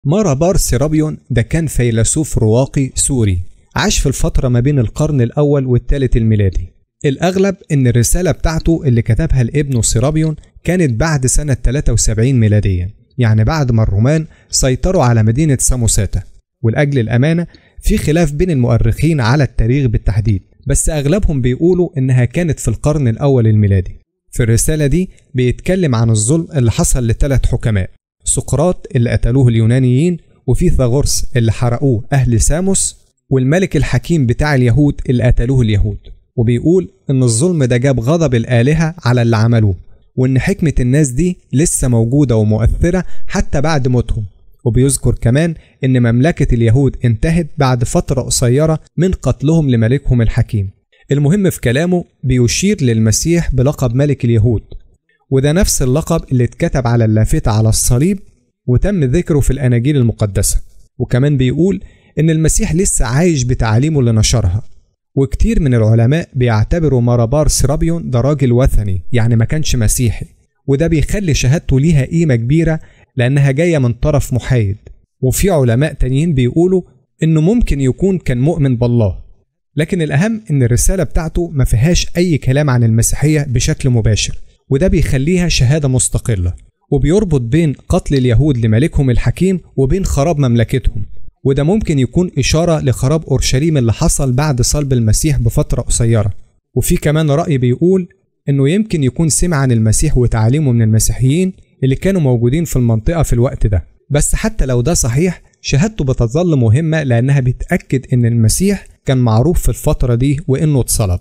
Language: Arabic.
مارا بار سرابيون ده كان فيلسوف رواقي سوري، عاش في الفترة ما بين القرن الأول والثالث الميلادي. الأغلب إن الرسالة بتاعته اللي كتبها لابنه سرابيون كانت بعد سنة 73 ميلاديا، يعني بعد ما الرومان سيطروا على مدينة ساموساتا. ولأجل الأمانة في خلاف بين المؤرخين على التاريخ بالتحديد، بس أغلبهم بيقولوا إنها كانت في القرن الأول الميلادي. في الرسالة دي بيتكلم عن الظلم اللي حصل ل3 حكماء: سقراط اللي قتلوه اليونانيين، وفيثاغورس اللي حرقوه أهل ساموس، والملك الحكيم بتاع اليهود اللي قتلوه اليهود. وبيقول إن الظلم ده جاب غضب الآلهة على اللي عملوه، وإن حكمة الناس دي لسه موجودة ومؤثرة حتى بعد موتهم. وبيذكر كمان إن مملكة اليهود انتهت بعد فترة قصيرة من قتلهم لملكهم الحكيم. المهم في كلامه بيشير للمسيح بلقب ملك اليهود، وده نفس اللقب اللي اتكتب على اللافتة على الصليب وتم ذكره في الأناجيل المقدسة. وكمان بيقول إن المسيح لسه عايش بتعاليمه اللي نشرها. وكتير من العلماء بيعتبروا مارا بار سرابيون ده راجل وثني، يعني ما كانش مسيحي، وده بيخلي شهادته ليها قيمة كبيرة لأنها جاية من طرف محايد. وفي علماء تانيين بيقولوا إنه ممكن يكون كان مؤمن بالله، لكن الأهم إن الرسالة بتاعته ما فيهاش أي كلام عن المسيحية بشكل مباشر، وده بيخليها شهادة مستقلة، وبيربط بين قتل اليهود لملكهم الحكيم وبين خراب مملكتهم. وده ممكن يكون إشارة لخراب أورشليم اللي حصل بعد صلب المسيح بفترة قصيرة. وفي كمان رأي بيقول إنه يمكن يكون سمع عن المسيح وتعليمه من المسيحيين اللي كانوا موجودين في المنطقة في الوقت ده. بس حتى لو ده صحيح، شهادته بتظل مهمة لأنها بتأكد إن المسيح كان معروف في الفترة دي وإنه اتصلب.